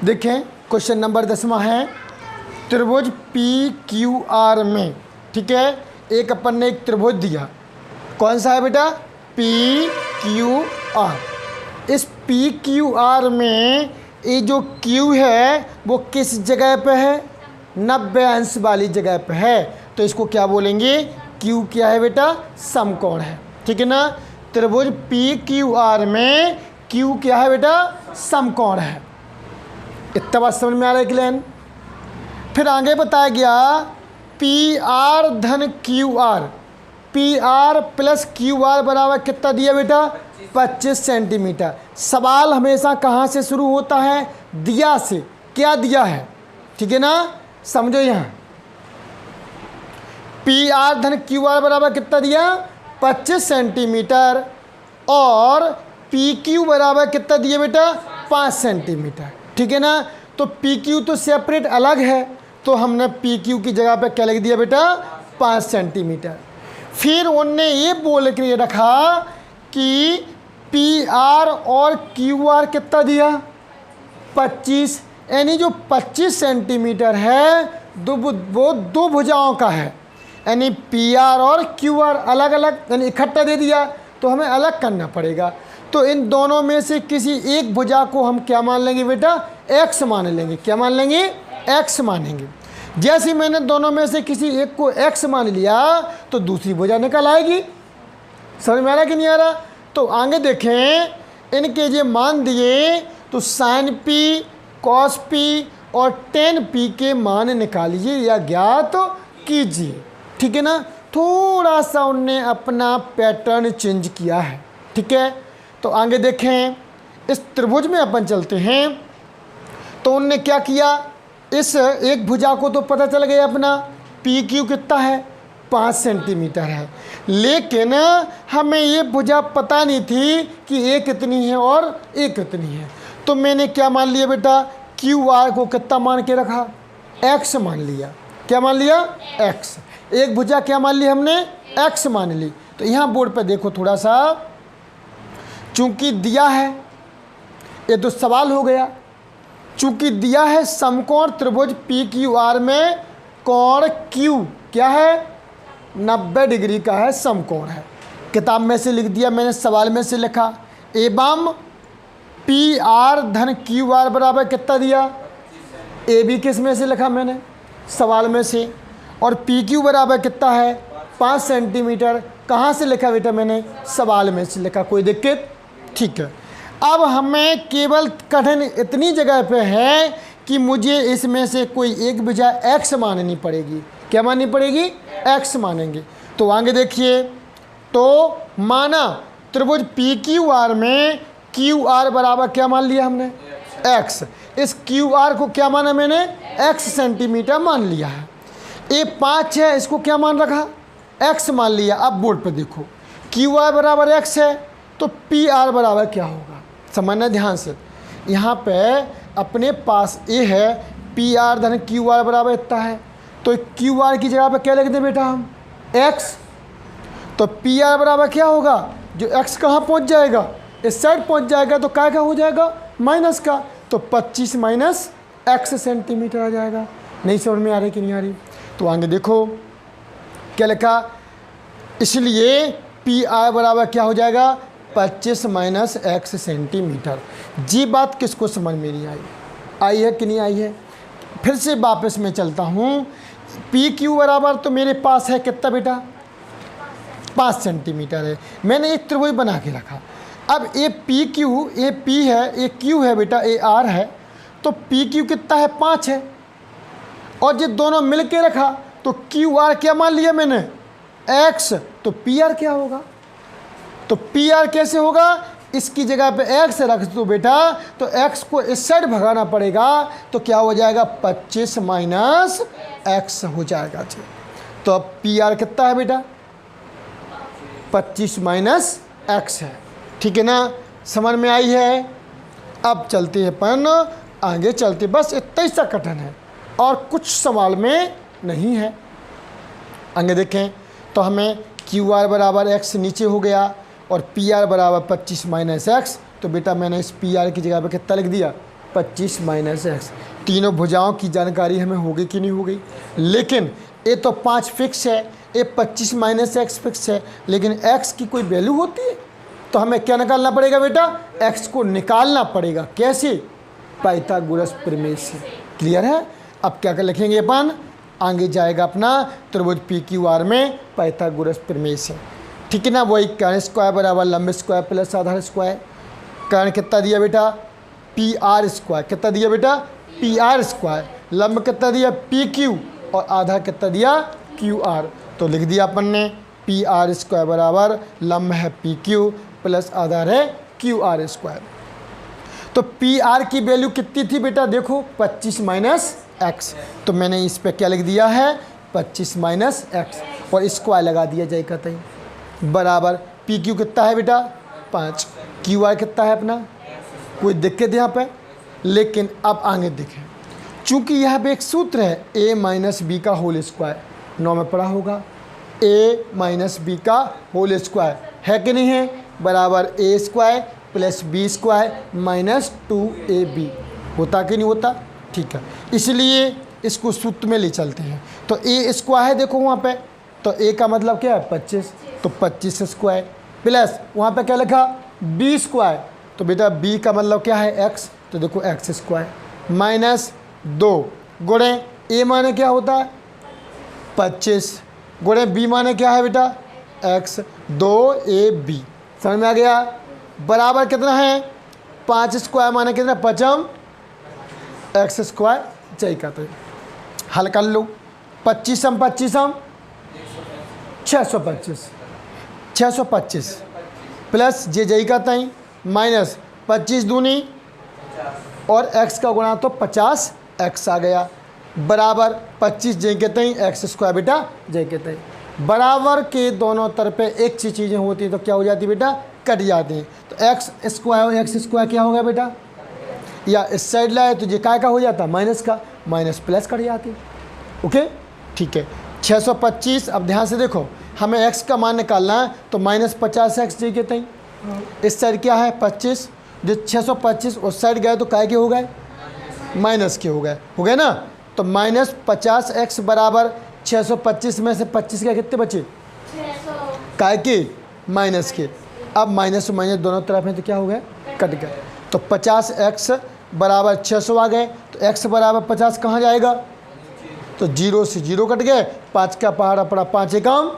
देखें question number 10वां है, त्रिभुज पी क्यू आर में, ठीक है, एक अपन ने एक त्रिभुज दिया, कौन सा है बेटा, पी क्यू आर। इस पी क्यू आर में ये जो क्यू है वो किस जगह पे है, 90 अंश वाली जगह पे है, तो इसको क्या बोलेंगे, क्यू क्या है बेटा, समकोण है, ठीक है ना। त्रिभुज पी क्यू आर में क्यू क्या है बेटा, समकोण है। इतना बात समझ में आ रहा है क्लियर। फिर आगे बताया गया पी आर धन Q R, P R plus Q R बराबर कितना दिया बेटा, 25 सेंटीमीटर। सवाल हमेशा कहाँ से शुरू होता है, दिया से, क्या दिया है, ठीक है ना, समझो यहाँ पी आर धन क्यू आर बराबर कितना दिया, 25 सेंटीमीटर, और पी क्यू बराबर कितना दिया बेटा, 5 सेंटीमीटर, ठीक है ना। तो पी क्यू तो सेपरेट अलग है, तो हमने पी क्यू की जगह पे क्या लिख दिया बेटा, 5 सेंटीमीटर। फिर उनने ये बोल के रखा कि पी आर और क्यू आर कितना दिया, 25, यानी जो 25 सेंटीमीटर है वो दो भुजाओं का है, यानी पी आर और क्यू आर अलग अलग, यानी इकट्ठा दे दिया, तो हमें अलग करना पड़ेगा। तो इन दोनों में से किसी एक भुजा को हम क्या मान लेंगे बेटा, एक्स मान लेंगे, क्या मान लेंगे, एक्स मानेंगे। जैसे मैंने दोनों में से किसी एक को एक्स मान लिया तो दूसरी भुजा निकल आएगी। समझ में आ रहा कि नहीं आ रहा। तो आगे देखें, इनके ये मान दिए तो साइन पी, कॉस पी और टेन पी के मान निकालिए या ज्ञात कीजिए, ठीक है ना। थोड़ा सा उनने अपना पैटर्न चेंज किया है, ठीक है। तो आगे देखें, इस त्रिभुज में अपन चलते हैं, तो उनने क्या किया, इस एक भुजा को तो पता चल गया अपना पी क्यू कितना है, 5 सेंटीमीटर है, लेकिन हमें ये भुजा पता नहीं थी कि ये कितनी है और ये कितनी है। तो मैंने क्या मान लिया बेटा, क्यू आर को कितना मान के रखा, एक्स मान लिया, क्या मान लिया, एक्स। एक भुजा क्या मान ली हमने, एक्स मान ली। तो यहाँ बोर्ड पे देखो थोड़ा सा, चूंकि दिया है, ये तो सवाल हो गया, चूंकि दिया है समकोण त्रिभुज पी क्यू आर में कोण क्यू क्या है, 90 डिग्री का है, समकोण है। किताब में से लिख दिया मैंने, सवाल में से लिखा, एवं पी आर धन क्यू आर बराबर कितना दिया, ए बी किस में से लिखा मैंने, सवाल में से, और पी क्यू बराबर कितना है, 5 सेंटीमीटर। कहाँ से लिखा बेटा मैंने, सवाल में से लिखा, कोई दिक्कत, ठीक है। अब हमें केवल कठिन इतनी जगह पे है कि मुझे इसमें से कोई एक भुजा एक्स माननी पड़ेगी, क्या माननी पड़ेगी, एक्स मानेंगे। तो आगे देखिए, तो माना त्रिभुज पी क्यू आर में क्यू आर बराबर क्या मान लिया हमने, एक्स। इस क्यू आर को क्या माना मैंने, एक्स सेंटीमीटर मान लिया है। ये 5 है, इसको क्या मान रखा, एक्स मान लिया। अब बोर्ड पे देखो, क्यू आर बराबर एक्स है, तो पी आर बराबर क्या होगा, समझना ध्यान से। यहाँ पे अपने पास ए है, पी आर धन क्यू आर बराबर इतना है, तो क्यू आर की जगह पे क्या लिख दें बेटा हम, एक्स। तो पी आर बराबर क्या होगा, जो एक्स कहाँ पहुँच जाएगा, इस साइड पहुँच जाएगा, तो क्या हो जाएगा, माइनस का, तो 25 माइनस एक्स सेंटीमीटर आ जाएगा। नहीं समझ में आ रही कि नहीं आ रही। तो आगे देखो क्या लिखा, इसलिए पी आर बराबर क्या हो जाएगा, 25 माइनस एक्स सेंटीमीटर। जी बात किसको समझ में नहीं आई है कि नहीं आई है। फिर से वापस में चलता हूँ, पी क्यू बराबर तो मेरे पास है कितना बेटा, 5 सेंटीमीटर है। मैंने एक त्रिभुज बना के रखा। अब A P Q, A P है, ए क्यू है बेटा, ए आर है, तो पी क्यू कितना है, 5 है, और ये दोनों मिल के रखा, तो क्यू आर क्या मान लिया मैंने, एक्स। तो पी आर क्या होगा, तो पी आर कैसे होगा, इसकी जगह पे एक्स रख दो बेटा, तो एक्स को इस साइड भगाना पड़ेगा, तो क्या हो जाएगा, 25 माइनस एक्स हो जाएगा। तो अब पी आर कितना है बेटा, 25 माइनस एक्स है, ठीक है ना, समझ में आई है। अब चलते हैं अपन आगे, चलते, बस इतना ही सा कठिन है और कुछ सवाल में नहीं है। आगे देखें, तो हमें क्यू आर बराबर एक्स नीचे हो गया और पी आर बराबर 25 माइनस एक्स। तो बेटा मैंने इस पी आर की जगह पे कितना लिख दिया, 25 माइनस एक्स। तीनों भुजाओं की जानकारी हमें हो गई कि नहीं हो गई। लेकिन ये तो 5 फिक्स है, ये 25 माइनस एक्स फिक्स है, लेकिन x की कोई वैल्यू होती है तो हमें क्या निकालना पड़ेगा बेटा, x को निकालना पड़ेगा। कैसे? पाइथागोरस प्रमेय से। क्लियर है? अब क्या कर लिखेंगे अपन, आगे जाएगा अपना त्रिभुज पी क्यू आर में पाइथागोरस प्रमेय से। ठीक है ना। वही कर्ण स्क्वायर बराबर लंब स्क्वायर प्लस आधार स्क्वायर। कर्ण कितना दिया बेटा, पी आर स्क्वायर। कितना दिया बेटा, पी आर स्क्वायर। लंब कितना दिया, पी क्यू, और आधा कितना दिया, क्यू आर। तो लिख दिया अपन ने पी आर स्क्वायर बराबर लंब है पी क्यू प्लस आधार है क्यू आर स्क्वायर। तो पी आर की वैल्यू कितनी थी बेटा, देखो 25 माइनस एक्स। तो मैंने इस पे क्या लिख दिया है, 25 माइनस एक्स, और स्क्वायर लगा दिया जाए कतई बराबर पी क्यू कितना है बेटा 5, क्यू आर कितना है अपना। कोई दिक्कत यहाँ पे? लेकिन अब आगे देखें, चूंकि यहाँ पे एक सूत्र है a माइनस बी का होल स्क्वायर, 9 में पढ़ा होगा, a माइनस बी का होल स्क्वायर है कि नहीं है, बराबर a square plus b square minus 2ab। होता कि नहीं होता? ठीक है, इसलिए इसको सूत्र में ले चलते हैं। तो a स्क्वायर है देखो वहाँ पे, तो a का मतलब क्या है 25, तो 25 स्क्वायर प्लस वहाँ पे क्या लिखा b स्क्वायर, तो बेटा b का मतलब क्या है x, तो देखो x स्क्वायर माइनस 2 गुणे a माने क्या होता है 25 गुणे b माने क्या है बेटा x, 2ab। समझ में आ गया? बराबर कितना है 5 स्क्वायर माने कितना 5 x स्क्वायर। चाहिए कहते हैं, हल कर लो। 25 625 प्लस जे जई का तई माइनस 25 दूनी और x का गुणा तो 50 x आ गया बराबर 25 जे के तई एक्स स्क्वायर बेटा जे के तई। बराबर के दोनों तरफ पे एक सी चीज़ें होती हैं तो क्या हो जाती है बेटा, कट जाती हैं। तो एक्स स्क्वायर और एक्स स्क्वायर क्या होगा बेटा, या इस साइड लाए तो ये काय का हो जाता माइनस का, माइनस प्लस कट जाती है। ओके ठीक है। 625, अब ध्यान से देखो, हमें x का मान निकालना है तो माइनस 50x जी के तई, इस साइड क्या है 25, जो 625 उस साइड गए तो काय के हो गए माइनस के हो गए ना। तो माइनस 50x बराबर 625 में से 25 के कितने बचे, काय के माइनस के। अब माइनस और माइनस दोनों तरफ हैं तो क्या हो गए, कट गए। तो 50x बराबर 600 आ गए, तो x बराबर 50 कहाँ जाएगा, तो 0 से 0 कट गए, 5 का पहाड़ा पड़ा, 5 एकम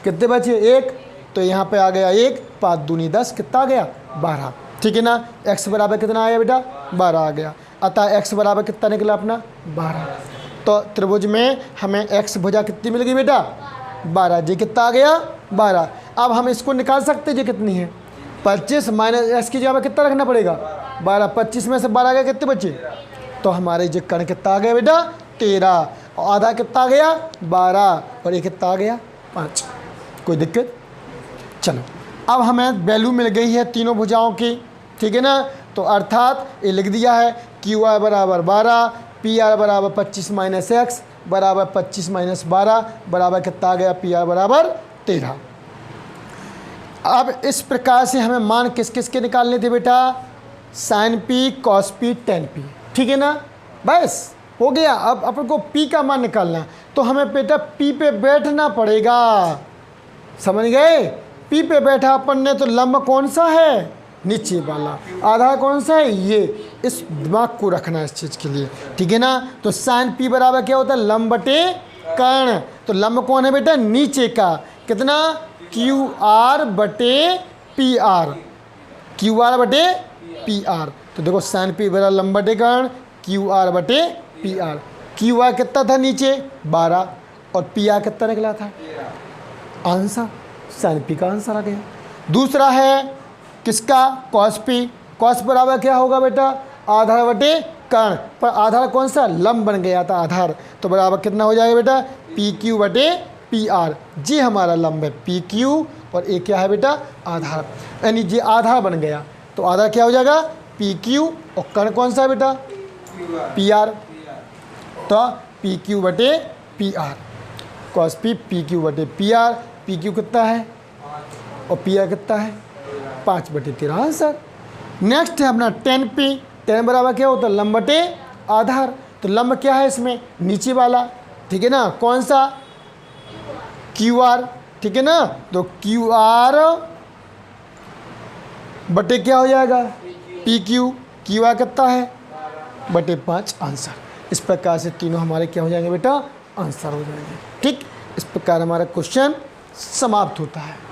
कितने बचे 1, तो यहाँ पे आ गया 1, 5 दूनी 10, कितना आ गया 12। ठीक है ना। x बराबर कितना आया बेटा 12 आ गया, अतः x बराबर कितना निकला अपना 12। तो त्रिभुज में हमें x भुजा कितनी मिल गई बेटा 12, जी कितना आ गया 12। अब हम इसको निकाल सकते हैं, जी कितनी है 25 माइनस x की जगह पर कितना रखना पड़ेगा 12, 25 में से 12 आ गया कितने बचे, तो हमारे जो कर्ण कितना आ गया बेटा 13, और आधा कितना आ गया 12, और ये कितना आ गया 5। कोई दिक्कत? चलो अब हमें वैल्यू मिल गई है तीनों भुजाओं की, ठीक है ना। तो अर्थात ये लिख दिया है क्यू आर बराबर 12, पी आर बराबर 25 माइनस एक्स बराबर 25 माइनस 12 बराबर कितना आ गया पी आर बराबर 13। अब इस प्रकार से हमें मान किस किस के निकालने थे बेटा, sine p, cos p, tan p, ठीक है ना। बस हो गया। अब अपन को पी का मान निकालना है तो हमें बेटा पी पे बैठना पड़ेगा, समझ गए। पी पे बैठा अपन ने तो लंब कौन सा है नीचे वाला, आधार कौन सा है ये, इस दिमाग को रखना है इस चीज़ के लिए, ठीक है ना। तो साइन पी बराबर क्या होता है लंब बटे कर्ण, तो लंब कौन है बेटा नीचे का, कितना क्यू आर बटे पी आर, क्यू आर बटे पी आर। तो देखो साइन पी बराबर लंब बटे कर्ण, क्यू आर बटे पी आर। क्यू आर कितना था नीचे 12 और पी आर कितना निकला था, आंसर साइन पी का आंसर आ गया। दूसरा है किसका कॉस पी, कॉस बराबर क्या होगा बेटा आधार बटे कर्ण, पर आधार कौन सा लंब बन गया था आधार, तो बराबर कितना हो जाएगा बेटा पी क्यू बटे पी आर। जी हमारा लंब है पी क्यू और एक क्या है बेटा आधार, यानी जी आधार बन गया तो आधार क्या हो जाएगा पी क्यू और कर्ण कौन सा है बेटा पी आर, तो पी क्यू बटे P R, cos P P Q बटे पी आर। पी क्यू कितना है और पी आर कितना है 5/13 आंसर। नेक्स्ट है अपना टेन पी, tan बराबर क्या होता है, लंब बटे आधार। तो लंब क्या है इसमें, नीचे वाला, ठीक है ना, कौन सा, क्यू आर, ठीक है ना। तो क्यू आर बटे क्या हो जाएगा, पी क्यू, क्यू आर कितना है बटे 5 आंसर। इस प्रकार से तीनों हमारे क्या हो जाएंगे बेटा, आंसर हो जाएंगे। ठीक, इस प्रकार हमारा क्वेश्चन समाप्त होता है।